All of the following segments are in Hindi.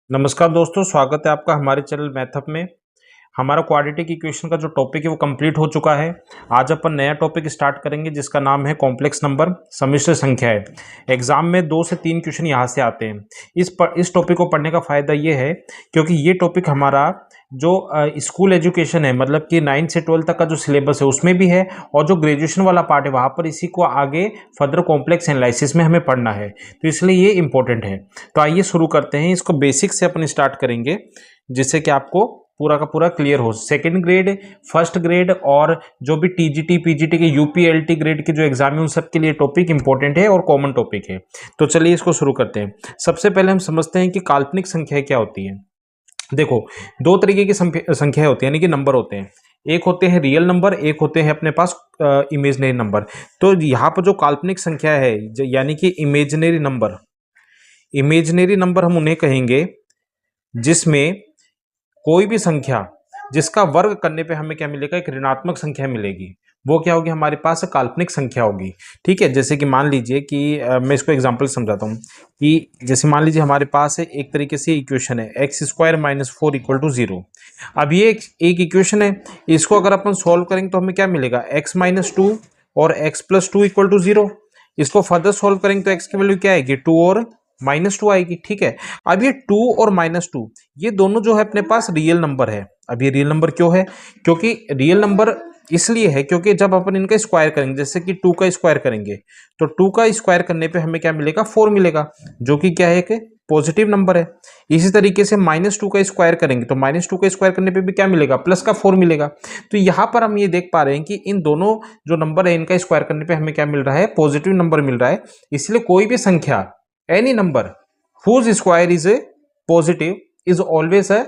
नमस्कार दोस्तों, स्वागत है आपका हमारे चैनल मैथअप में। हमारा क्वाड्रेटिक इक्वेशन का जो टॉपिक है वो कंप्लीट हो चुका है। आज अपन नया टॉपिक स्टार्ट करेंगे जिसका नाम है कॉम्प्लेक्स नंबर, सम्मिश्र संख्याएं। एग्जाम में 2 से 3 क्वेश्चन यहाँ से आते हैं। इस टॉपिक को पढ़ने का फायदा ये है क्योंकि ये टॉपिक हमारा जो स्कूल एजुकेशन है, मतलब कि 9 से 12 तक का जो सिलेबस है उसमें भी है, और जो ग्रेजुएशन वाला पार्ट है वहाँ पर इसी को आगे फर्दर कॉम्प्लेक्स एनालिसिस में हमें पढ़ना है, तो इसलिए ये इंपॉर्टेंट है। तो आइए शुरू करते हैं। इसको बेसिक से अपन स्टार्ट करेंगे जिससे कि आपको पूरा का पूरा क्लियर हो। सेकंड ग्रेड, फर्स्ट ग्रेड और जो भी टीजीटी पीजीटी के यूपीएलटी ग्रेड के जो एग्जाम है उन सब के लिए टॉपिक इंपॉर्टेंट है और कॉमन टॉपिक है। तो चलिए इसको शुरू करते हैं। सबसे पहले हम समझते हैं कि काल्पनिक संख्या क्या होती है। देखो, 2 तरीके की संख्या होती है, यानी कि नंबर होते हैं। एक होते हैं रियल नंबर, एक होते हैं अपने पास इमेजिनरी नंबर। तो यहाँ पर जो काल्पनिक संख्या है यानी कि इमेजिनरी नंबर हम उन्हें कहेंगे जिसमें कोई भी संख्या जिसका वर्ग करने पे हमें क्या मिलेगा, एक ऋणात्मक संख्या मिलेगी। वो क्या होगी, हमारे पास काल्पनिक संख्या होगी। ठीक है, जैसे कि मान लीजिए कि मैं इसको एग्जांपल समझाता हूँ कि जैसे मान लीजिए हमारे पास एक तरीके से इक्वेशन है x² - 4 = 0। अब ये एक इक्वेशन है, इसको अगर अपन सॉल्व करेंगे तो हमें क्या मिलेगा, x - 2 और x + 2 = 0। इसको फर्दर सॉल्व करेंगे तो x की वैल्यू क्या आएगी, 2 और -2 आएगी। ठीक है, अब ये 2 और -2 ये दोनों जो है अपने पास रियल नंबर है। अब ये रियल नंबर क्यों है, क्योंकि रियल नंबर इसलिए है क्योंकि जब अपन इनका स्क्वायर करेंगे, जैसे कि 2 का स्क्वायर करेंगे तो 2 का स्क्वायर करने पे हमें क्या मिलेगा, 4 मिलेगा, जो कि क्या है, एक पॉजिटिव नंबर है। इसी तरीके से -2 का स्क्वायर करेंगे तो -2 का स्क्वायर करने पे भी क्या मिलेगा, +4 मिलेगा। तो यहाँ पर हम ये देख पा रहे हैं कि इन दोनों जो नंबर है इनका स्क्वायर करने पे हमें क्या मिल रहा है, पॉजिटिव नंबर मिल रहा है। इसलिए कोई भी संख्या, any number whose square is a positive is always a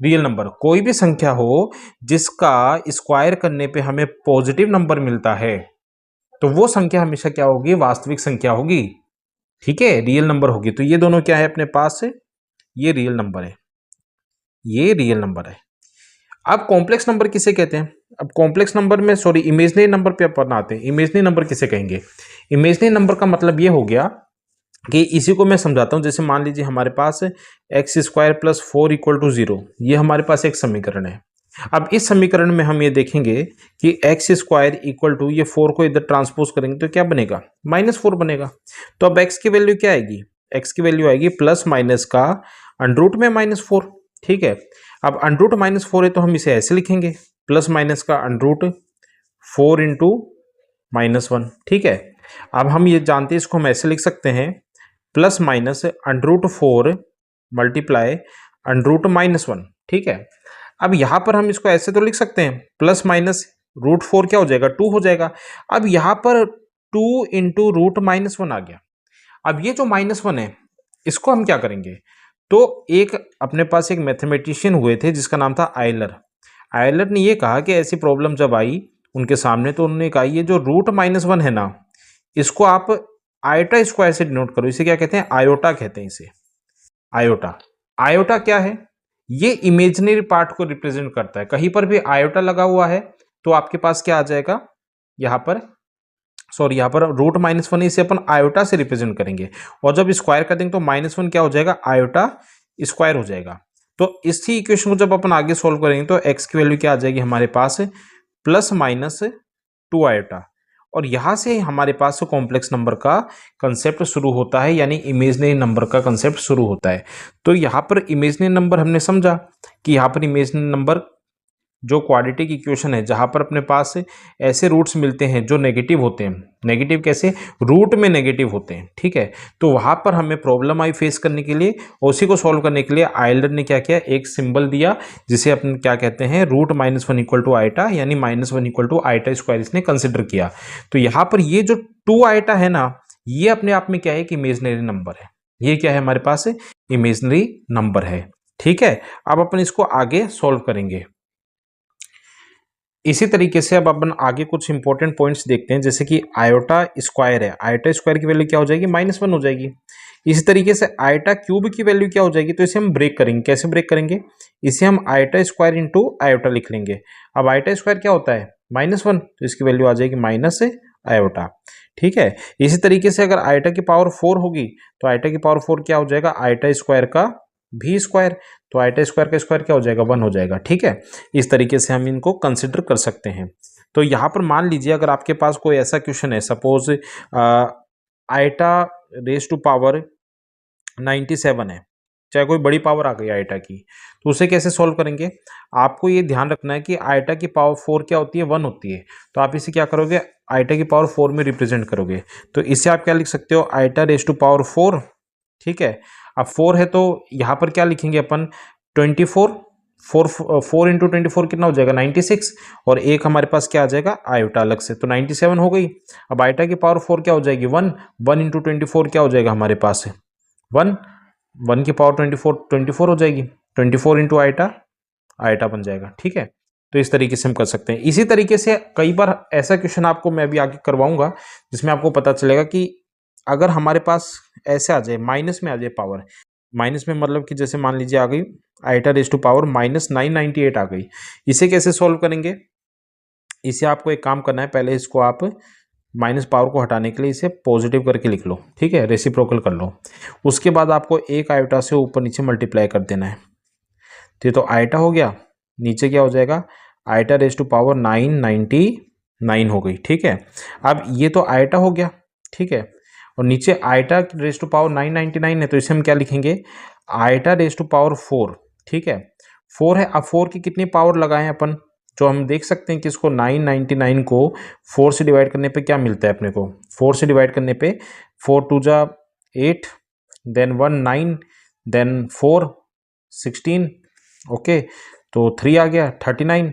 real number. कोई भी संख्या हो जिसका स्क्वायर करने पे हमें पॉजिटिव नंबर मिलता है तो वो संख्या हमेशा क्या होगी, वास्तविक संख्या होगी। ठीक है, रियल नंबर होगी। तो ये दोनों क्या है अपने पास से, ये रियल नंबर है, ये रियल नंबर है। अब कॉम्प्लेक्स नंबर किसे कहते हैं, अब कॉम्प्लेक्स नंबर में इमेजिनरी नंबर पे अपन आते हैं। इमेजिनरी नंबर किसे कहेंगे, इमेजिनरी नंबर का मतलब ये हो गया कि इसी को मैं समझाता हूं। जैसे मान लीजिए हमारे पास x² + 4 = 0, ये हमारे पास एक समीकरण है। अब इस समीकरण में हम ये देखेंगे कि x² = ये 4 को इधर ट्रांसपोज करेंगे तो क्या बनेगा, -4 बनेगा। तो अब x की वैल्यू क्या आएगी, x की वैल्यू आएगी प्लस माइनस का अंडरूट में -4। ठीक है, अब अंडरूट -4 है तो हम इसे ऐसे लिखेंगे, प्लस माइनस का अंडरूट 4 × -1। ठीक है, अब हम ये जानते हैं, इसको हम ऐसे लिख सकते हैं, प्लस माइनस √4 मल्टीप्लाई √-1। ठीक है, अब यहां पर हम इसको ऐसे तो लिख सकते हैं, प्लस माइनस √4 क्या हो जाएगा, 2 हो जाएगा। अब यहां पर 2 × √-1 आ गया। अब ये जो -1 है इसको हम क्या करेंगे, तो एक अपने पास एक मैथमेटिशियन हुए थे जिसका नाम था आयलर। आयलर ने ये कहा कि ऐसी प्रॉब्लम जब आई उनके सामने तो उन्होंने कहा ये जो √-1 है ना, इसको आप आयोटा स्क्वायर से डिनोट करो। इसे क्या कहते हैं, आयोटा कहते हैं इसे, आयोटा। आयोटा क्या है, ये इमेजिनरी पार्ट को रिप्रेजेंट करता है। कहीं पर भी आयोटा लगा हुआ है तो आपके पास क्या आ जाएगा, यहाँ पर यहाँ पर √-1 इसे अपन आयोटा से रिप्रेजेंट करेंगे, और जब स्क्वायर कर देंगे तो -1 क्या हो जाएगा, आयोटा स्क्वायर हो जाएगा। तो इसी इक्वेशन को जब अपन आगे सोल्व करेंगे तो x की वैल्यू क्या आ जाएगी हमारे पास, +-2 आयोटा। और यहां से हमारे पास कॉम्प्लेक्स नंबर का कंसेप्ट शुरू होता है, यानी इमेजिनरी नंबर का कंसेप्ट शुरू होता है। तो यहाँ पर इमेजिनरी नंबर हमने समझा कि यहाँ पर इमेजिनरी नंबर जो क्वाड्रेटिक इक्वेशन है जहाँ पर अपने पास ऐसे रूट्स मिलते हैं जो नेगेटिव होते हैं। नेगेटिव कैसे, रूट में नेगेटिव होते हैं। ठीक है, तो वहाँ पर हमें प्रॉब्लम आई फेस करने के लिए, उसी को सॉल्व करने के लिए आयलर ने क्या किया, एक सिंबल दिया जिसे अपन क्या कहते हैं, √-1 = आयटा, यानी -1 = आयटा स्क्वायर इसने कंसिडर किया। तो यहाँ पर ये जो 2 आयटा है ना, ये अपने आप में क्या है, कि इमेजिनरी नंबर है। ये क्या है हमारे पास, इमेजिनरी नंबर है। ठीक है, अब अपन इसको आगे सोल्व करेंगे। इसी तरीके से अब अपन आगे कुछ इंपॉर्टेंट पॉइंट्स देखते हैं, जैसे कि आयोटा स्क्वायर है, आयोटा स्क्वायर की वैल्यू क्या हो जाएगी, -1 हो जाएगी। इसी तरीके से आयोटा क्यूब की वैल्यू क्या हो जाएगी, तो इसे हम ब्रेक करेंगे। कैसे ब्रेक करेंगे, इसे हम आयोटा स्क्वायर × आयोटा लिख लेंगे। अब आयोटा स्क्वायर क्या होता है, -1, तो इसकी वैल्यू आ जाएगी माइनस आयोटा। ठीक है, इसी तरीके से अगर आयोटा की पावर 4 होगी तो आयोटा की पावर 4 क्या हो जाएगा, आयोटा स्क्वायर का भी स्क्वायर, तो आइटा स्क्वायर का स्क्वायर क्या हो जाएगा 1 हो जाएगा। ठीक है, इस तरीके से हम इनको कंसिडर कर सकते हैं। तो यहाँ पर मान लीजिए अगर आपके पास कोई ऐसा क्वेश्चन है, suppose iota raise to power 97 है, चाहे कोई बड़ी पावर आ गई आइटा की, तो उसे कैसे सॉल्व करेंगे? आपको ये ध्यान रखना है कि आइटा की पावर 4 क्या होती है, 1 होती है। तो आप इसे क्या करोगे, आइटा की पावर 4 में रिप्रेजेंट करोगे। तो इसे आप क्या लिख सकते हो, आइटा रेज टू पावर 4। ठीक है, अब 4 है तो यहाँ पर क्या लिखेंगे अपन, 24। 4 इंटू 24 कितना हो जाएगा 96, और एक हमारे पास क्या आ जाएगा आयोटा अलग से, तो 97 हो गई। अब आइटा की पावर 4 क्या हो जाएगी 1, 1 इंटू 24 क्या हो जाएगा हमारे पास 1, 1 की पावर 24 हो जाएगी, 24 इंटू आइटा, आइटा बन जाएगा। ठीक है, तो इस तरीके से हम कर सकते हैं। इसी तरीके से कई बार ऐसा क्वेश्चन आपको मैं भी आगे करवाऊंगा जिसमें आपको पता चलेगा कि अगर हमारे पास ऐसे आ जाए, माइनस में आ जाए पावर, माइनस में मतलब कि जैसे मान लीजिए आ गई आइटा रेज टू पावर -998 आ गई, इसे कैसे सॉल्व करेंगे? इसे आपको एक काम करना है, पहले इसको आप माइनस पावर को हटाने के लिए इसे पॉजिटिव करके लिख लो। ठीक है, रेसिप्रोकल कर लो। उसके बाद आपको एक आयोटा से ऊपर नीचे मल्टीप्लाई कर देना है। तो आइटा हो गया, नीचे क्या हो जाएगा, आइटा रेज टू पावर 999 हो गई। ठीक है, अब ये तो आइटा हो गया। ठीक है, और नीचे आइटा रेज टू पावर 999 है, तो इसे हम क्या लिखेंगे, आइटा रेज टू पावर 4। ठीक है, 4 है। अब 4 की कितनी पावर लगाएं अपन, जो हम देख सकते हैं कि इसको 999 को 4 से डिवाइड करने पे क्या मिलता है अपने को, 4 से डिवाइड करने पे 4 2 जा 8, देन 1 9, देन 4 16, ओके, तो 3 आ गया 39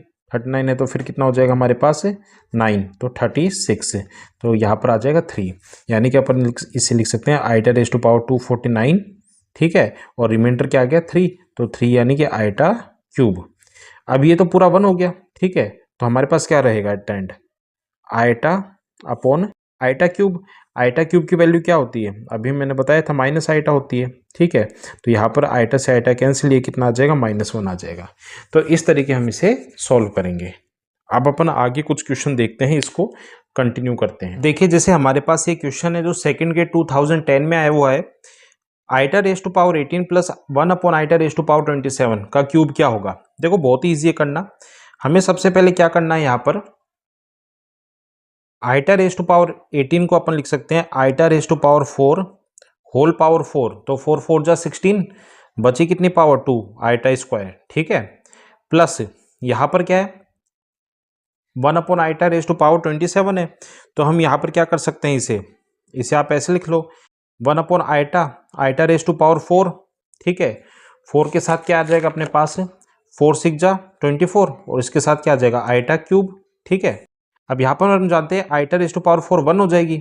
है, तो फिर कितना हो जाएगा हमारे पास 9, तो 36, तो यहाँ पर आ जाएगा 3, यानी कि अपन इसे लिख सकते हैं आइटा रेज टू पावर 249। ठीक है, और रिमाइंडर क्या आ गया 3, तो 3 यानी कि आइटा क्यूब। अब ये तो पूरा 1 हो गया। ठीक है, तो हमारे पास क्या रहेगा at the end, iota upon iota cube. Iota cube की वैल्यू क्या होती है, अभी मैंने बताया था माइनस आइटा होती है। ठीक है, तो यहाँ पर आइटा से आइटा कैंसिल, ये कितना आ जाएगा -1 आ जाएगा। तो इस तरीके हम इसे सॉल्व करेंगे। अब अपन आगे कुछ क्वेश्चन देखते हैं, इसको कंटिन्यू करते हैं। देखिए, जैसे हमारे पास ये क्वेश्चन है जो सेकंड के 2010 में आया हुआ है, iota raise to power 18 plus 1 upon iota raise to power 27 का क्यूब क्या होगा। देखो बहुत ही ईजी है करना। हमें सबसे पहले क्या करना है, यहाँ पर आइटा रेज टू पावर 18 को अपन लिख सकते हैं iota raise to power 4 whole power 4, तो 4 4 जा 16, बची कितनी पावर 2 आइटा स्क्वायर। ठीक है, प्लस यहाँ पर क्या है 1 upon iota raise to power 27 है, तो हम यहाँ पर क्या कर सकते हैं, इसे आप ऐसे लिख लो 1 upon iota, iota raise to power 4। ठीक है, 4 के साथ क्या आ जाएगा अपने पास 4 6 जा 24, और इसके साथ क्या आ जाएगा आइटा क्यूब। ठीक है, अब यहाँ पर हम जानते हैं आइटा रेज टू पावर 4 1 हो जाएगी,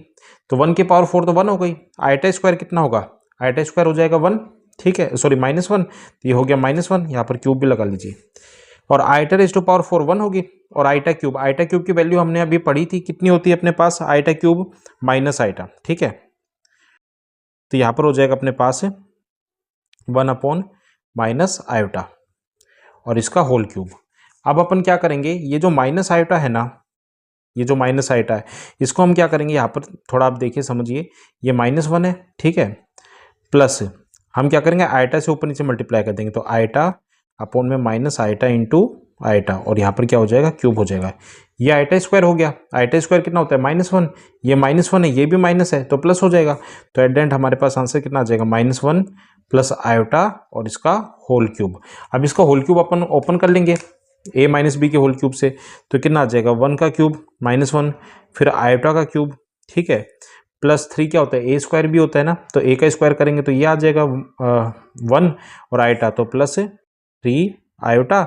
तो 1 की पावर 4 तो 1 हो गई, आइटा स्क्वायर कितना होगा, आइटा स्क्वायर हो जाएगा 1। ठीक है, सॉरी -1, तो ये हो गया -1, यहाँ पर क्यूब भी लगा लीजिए, और आइटा रेज टू पावर 4 1 होगी, और आइटा क्यूब की वैल्यू हमने अभी पढ़ी थी, कितनी होती है अपने पास आइटा क्यूब माइनस आइटा। ठीक है, तो यहाँ पर हो जाएगा अपने पास 1 अपॉन माइनस आयोटा और इसका होल क्यूब। अब अपन क्या करेंगे, ये जो माइनस आयोटा है ना, ये जो माइनस आइटा है, इसको हम क्या करेंगे, यहाँ पर थोड़ा आप देखिए समझिए, ये -1 है। ठीक है, प्लस हम क्या करेंगे, आइटा से ऊपर नीचे मल्टीप्लाई कर देंगे, तो आइटा अपॉन में माइनस आइटा इंटू आइटा, और यहाँ पर क्या हो जाएगा क्यूब हो जाएगा। ये आइटा स्क्वायर हो गया, आइटा स्क्वायर कितना होता है -1, ये -1 है, ये भी माइनस है, तो प्लस हो जाएगा। तो एट द एंड हमारे पास आंसर कितना आ जाएगा -1 प्लस आयोटा और इसका होल क्यूब। अब इसका होल क्यूब अपन ओपन कर लेंगे a माइनस बी के होल क्यूब से, तो कितना आ जाएगा 1 का क्यूब -1, फिर आयोटा का क्यूब। ठीक है, प्लस 3 क्या होता है, a स्क्वायर भी होता है ना, तो a का स्क्वायर करेंगे तो ये आ जाएगा 1, और आयोटा तो प्लस 3 आयोटा,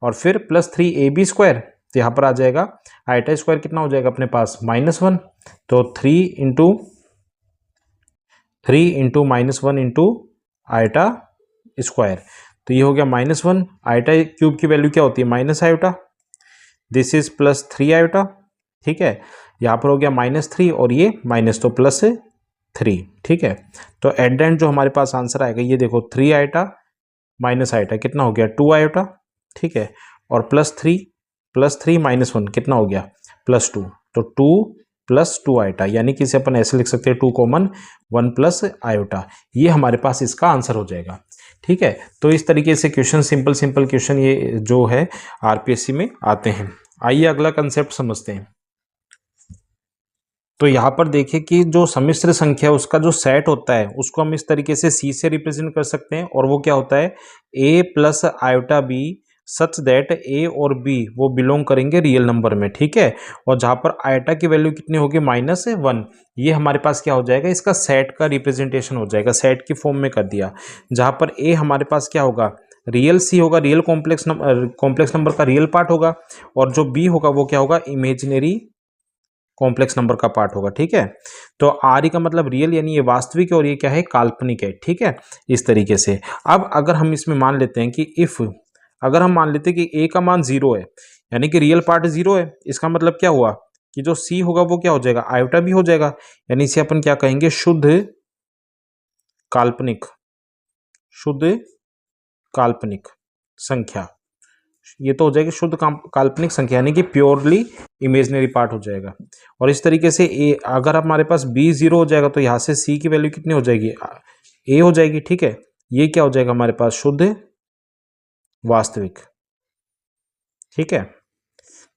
और फिर प्लस 3ab स्क्वायर, तो यहाँ पर आ जाएगा आयोटा स्क्वायर कितना हो जाएगा अपने पास -1, तो 3 इंटू -1 इंटू आयोटा स्क्वायर, तो ये हो गया -1। आयोटा क्यूब की वैल्यू क्या होती है minus iota, this is plus 3 iota. ठीक है, यहाँ पर हो गया -3 और ये माइनस, तो प्लस 3। ठीक है, तो एट द एंड जो हमारे पास आंसर आएगा, ये देखो 3 आयोटा माइनस आयोटा कितना हो गया 2 आयोटा। ठीक है, और प्लस 3 -1 कितना हो गया +2, तो 2 + 2 आयोटा, यानी कि इसे अपन ऐसे लिख सकते हैं 2 कॉमन 1 प्लस आयोटा, ये हमारे पास इसका आंसर हो जाएगा। ठीक है, तो इस तरीके से क्वेश्चन, सिंपल सिंपल क्वेश्चन ये जो है आरपीएससी में आते हैं। आइए अगला कंसेप्ट समझते हैं। तो यहाँ पर देखिए कि जो सम्मिश्र संख्या है उसका जो सेट होता है उसको हम इस तरीके से सी से रिप्रेजेंट कर सकते हैं, और वो क्या होता है a plus iota B such that a और b वो बिलोंग करेंगे रियल नंबर में। ठीक है, और जहाँ पर आयोटा की वैल्यू कितनी होगी -1, ये हमारे पास क्या हो जाएगा, इसका सेट का रिप्रेजेंटेशन हो जाएगा, सेट की फॉर्म में कर दिया। जहाँ पर a हमारे पास क्या होगा, रियल सी होगा, रियल कॉम्प्लेक्स नंबर का रियल पार्ट होगा, और जो b होगा वो क्या होगा, इमेजिनरी कॉम्प्लेक्स नंबर का पार्ट होगा। ठीक है, तो आर का मतलब रियल, यानी ये वास्तविक है, और ये क्या है, काल्पनिक है। ठीक है, इस तरीके से। अब अगर हम इसमें मान लेते हैं कि इफ, अगर हम मान लेते हैं कि ए का मान 0 है, यानी कि रियल पार्ट 0 है, इसका मतलब क्या हुआ कि जो सी होगा वो क्या हो जाएगा, आयोटा भी हो जाएगा, यानी इसे अपन क्या कहेंगे, शुद्ध काल्पनिक, शुद्ध काल्पनिक संख्या। ये तो हो जाएगी शुद्ध काल्पनिक संख्या, यानी कि प्योरली इमेजिनरी पार्ट हो जाएगा। और इस तरीके से ए, अगर हमारे पास बी 0 हो जाएगा तो यहाँ से सी की वैल्यू कितनी हो जाएगी, ए हो जाएगी। ठीक है, ये क्या हो जाएगा हमारे पास, शुद्ध वास्तविक। ठीक है,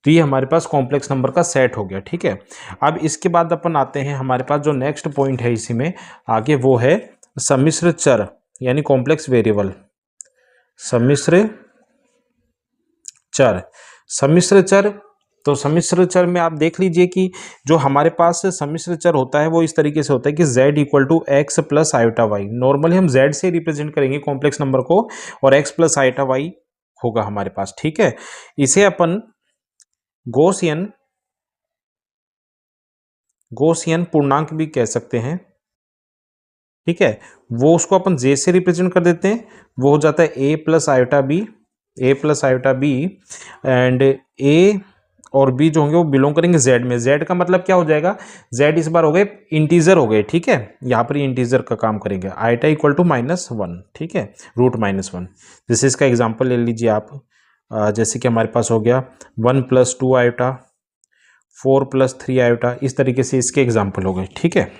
तो ये हमारे पास कॉम्प्लेक्स नंबर का सेट हो गया। ठीक है, अब इसके बाद अपन आते हैं, हमारे पास जो नेक्स्ट पॉइंट है इसी में आगे, वो है सम्मिश्र चर यानी कॉम्प्लेक्स वेरिएबल। सम्मिश्र चर, सम्मिश्र चर, तो सम्मिश्र चर में आप देख लीजिए कि जो हमारे पास सम्मिश्र चर होता है वो इस तरीके से होता है कि z equal to X plus iota Y. Normally हम z से रिप्रेजेंट करेंगे कॉम्प्लेक्स नंबर को, और x प्लस आयोटा वाई होगा हमारे पास। ठीक है, इसे अपन गौसियन पूर्णांक भी कह सकते हैं। ठीक है, वो उसको अपन j से रिप्रेजेंट कर देते हैं, वो हो जाता है a plus iota B, A plus iota B, and A और बी जो होंगे वो बिलोंग करेंगे जेड में। जेड का मतलब क्या हो जाएगा, जेड इस बार हो गए इंटीजर हो गए। ठीक है, यहाँ पर इंटीजर का काम करेंगे, आयोटा इक्वल टू -1। ठीक है, रूट -1। जैसे इसका एग्जांपल ले लीजिए आप, जैसे कि हमारे पास हो गया 1 + 2 आयोटा, 4 + 3 आयोटा, इस तरीके से इसके एग्जाम्पल हो गए। ठीक है,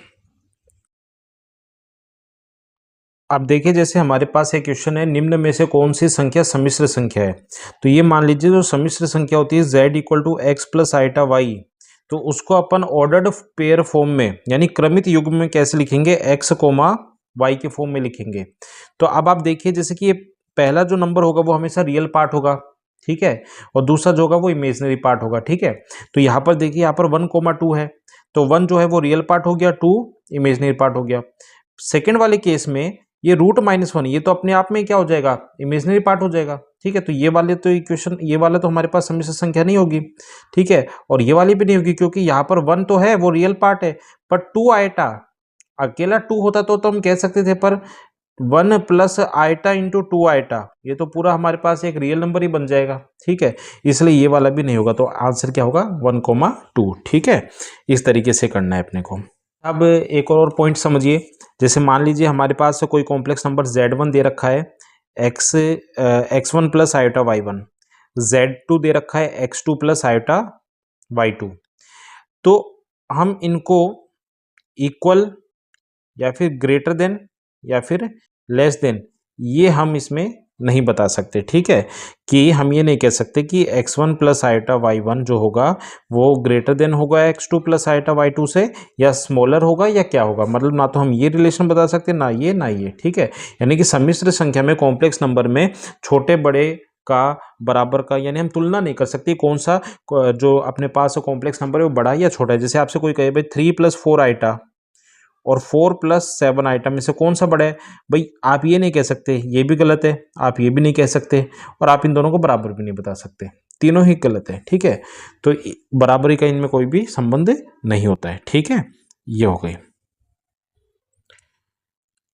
अब देखिए जैसे हमारे पास एक क्वेश्चन है, निम्न में से कौन सी संख्या सम्मिश्र संख्या है। तो ये मान लीजिए जो सम्मिश्र संख्या होती है z equal to X plus iota Y, तो उसको अपन ऑर्डर्ड पेयर फॉर्म में यानी क्रमित युग्म में कैसे लिखेंगे, x, y के फॉर्म में लिखेंगे। तो अब आप देखिए जैसे कि ये पहला जो नंबर होगा वो हमेशा रियल पार्ट होगा। ठीक है, और दूसरा जो होगा वो इमेजिनरी पार्ट होगा। ठीक है, तो यहाँ पर देखिए, यहाँ पर 1, 2 है, तो 1 जो है वो रियल पार्ट हो गया, 2 इमेजिनरी पार्ट हो गया। सेकेंड वाले केस में ये रूट -1, ये तो अपने आप में क्या हो जाएगा, इमेजिनरी पार्ट हो जाएगा। ठीक है, तो ये वाले तो इक्वेशन, ये वाला तो हमारे पास सम्मिश्र संख्या नहीं होगी। ठीक है, और ये वाली भी नहीं होगी, क्योंकि यहाँ पर 1 तो है वो रियल पार्ट है, पर 2 आयोटा, अकेला 2 होता तो हम कह सकते थे, पर 1 प्लस आयोटा इंटू 2 आयोटा, ये तो पूरा हमारे पास एक रियल नंबर ही बन जाएगा। ठीक है, इसलिए ये वाला भी नहीं होगा, तो आंसर क्या होगा, 1, 2। ठीक है, इस तरीके से करना है अपने को। अब एक और पॉइंट समझिए, जैसे मान लीजिए हमारे पास कोई कॉम्प्लेक्स नंबर z1 दे रखा है, x1 plus iota y1, z2 दे रखा है x2 प्लस आयोटा y2। तो हम इनको इक्वल या फिर ग्रेटर देन या फिर लेस देन, ये हम इसमें नहीं बता सकते। ठीक है, कि हम ये नहीं कह सकते कि x1 प्लस आयोटा y1 जो होगा वो ग्रेटर देन होगा x2 प्लस आयोटा y2 से, या स्मॉलर होगा, या क्या होगा, मतलब ना तो हम ये रिलेशन बता सकते, ना ये ना ये। ठीक है, यानी कि सम्मिश्र संख्या में कॉम्प्लेक्स नंबर में छोटे बड़े का बराबर का, यानी हम तुलना नहीं कर सकते कौन सा जो अपने पास कॉम्प्लेक्स नंबर है वो बड़ा है या छोटा है। जैसे आपसे कोई कहे भाई 3 + 4 आयोटा और 4 + 7 आइटम में से कौन सा बड़ा है, भाई आप ये नहीं कह सकते, ये भी गलत है, आप ये भी नहीं कह सकते, और आप इन दोनों को बराबर भी नहीं बता सकते, तीनों ही गलत है। ठीक है, तो बराबरी का इनमें कोई भी संबंध नहीं होता है। ठीक है, ये हो गई।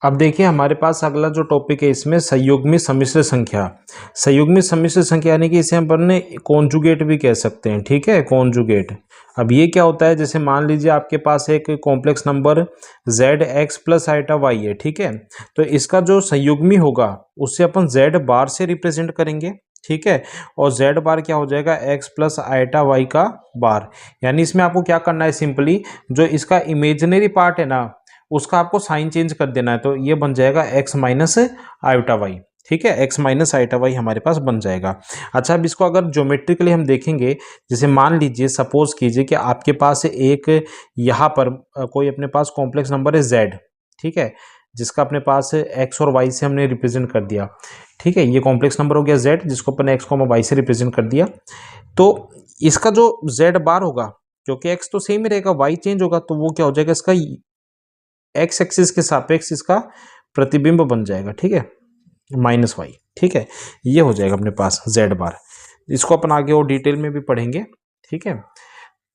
अब देखिए हमारे पास अगला जो टॉपिक है इसमें संयुग्मी सम्मिश्र संख्या। संयुग्मी सम्मिश्र संख्या यानी कि इसे हम अपने कॉन्जुगेट भी कह सकते हैं। ठीक है, कॉन्जुगेट। अब ये क्या होता है, जैसे मान लीजिए आपके पास एक complex number zx plus iota y है। ठीक है, तो इसका जो संयुग्मी होगा उससे अपन z बार से रिप्रेजेंट करेंगे। ठीक है, और z बार क्या हो जाएगा, x प्लस आयोटा y का बार। यानी इसमें आपको क्या करना है, सिंपली जो इसका इमेजिनरी पार्ट है ना उसका आपको साइन चेंज कर देना है, तो ये बन जाएगा x माइनस आयोटा वाई। ठीक है, x माइनस आयोटा वाई हमारे पास बन जाएगा। अच्छा, अब इसको अगर ज्योमेट्रिकली हम देखेंगे, जैसे मान लीजिए सपोज कीजिए कि आपके पास एक यहाँ पर कोई अपने पास कॉम्प्लेक्स नंबर है z, ठीक है, जिसका अपने पास x और y से हमने रिप्रेजेंट कर दिया। ठीक है, ये कॉम्प्लेक्स नंबर हो गया z, जिसको अपन x, y से रिप्रेजेंट कर दिया। तो इसका जो z बार होगा, क्योंकि x तो सेम ही रहेगा, y चेंज होगा, तो वो क्या हो जाएगा, इसका x एक्सिस के सापेक्ष इसका प्रतिबिंब बन जाएगा। ठीक है, माइनस वाई। ठीक है, ये हो जाएगा अपने पास z बार। इसको अपन आगे और डिटेल में भी पढ़ेंगे। ठीक है,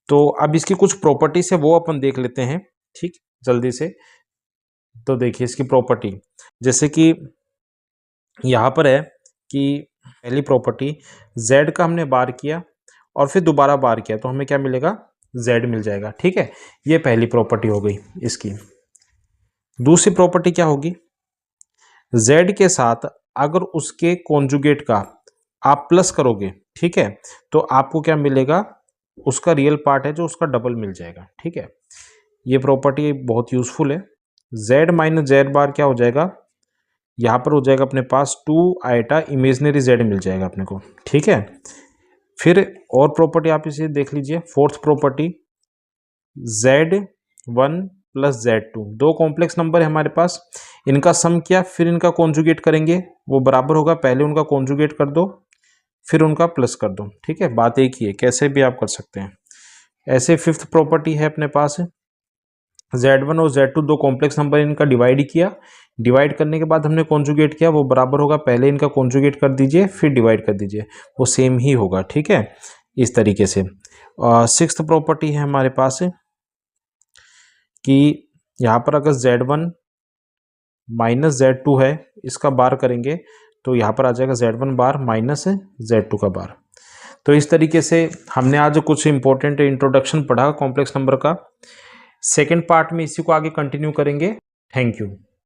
तो अब इसकी कुछ प्रॉपर्टीज है वो अपन देख लेते हैं। ठीक, जल्दी से। तो देखिए इसकी प्रॉपर्टी, जैसे कि यहाँ पर है कि पहली प्रॉपर्टी z का हमने बार किया और फिर दोबारा बार किया, तो हमें क्या मिलेगा, z मिल जाएगा। ठीक है, ये पहली प्रॉपर्टी हो गई इसकी। दूसरी प्रॉपर्टी क्या होगी, z के साथ अगर उसके कॉन्जुगेट का आप प्लस करोगे, ठीक है, तो आपको क्या मिलेगा, उसका रियल पार्ट है जो उसका डबल मिल जाएगा। ठीक है, ये प्रॉपर्टी बहुत यूजफुल है। z माइनस जेड बार क्या हो जाएगा, यहाँ पर हो जाएगा अपने पास 2 आइटा इमेजनरी z मिल जाएगा अपने को। ठीक है, फिर और प्रॉपर्टी आप इसे देख लीजिए, fourth property z1 plus z2, दो कॉम्प्लेक्स नंबर है हमारे पास, इनका सम किया फिर इनका कॉन्जुगेट करेंगे, वो बराबर होगा, पहले उनका कॉन्जुगेट कर दो फिर उनका प्लस कर दो। ठीक है, बात एक ही है, कैसे भी आप कर सकते हैं। ऐसे फिफ्थ प्रॉपर्टी है अपने पास z1 और z2 दो कॉम्प्लेक्स नंबर, इनका डिवाइड किया, डिवाइड करने के बाद हमने कॉन्जुगेट किया, वो बराबर होगा, पहले इनका कॉन्जुगेट कर दीजिए फिर डिवाइड कर दीजिए, वो सेम ही होगा। ठीक है, इस तरीके से। सिक्स्थ प्रॉपर्टी है हमारे पास कि यहाँ पर अगर z1 माइनस z2 है, इसका बार करेंगे तो यहाँ पर आ जाएगा z1 बार माइनस z2 का बार। तो इस तरीके से हमने आज कुछ इंपॉर्टेंट इंट्रोडक्शन पढ़ा कॉम्प्लेक्स नंबर का। सेकेंड पार्ट में इसी को आगे कंटिन्यू करेंगे। Thank you.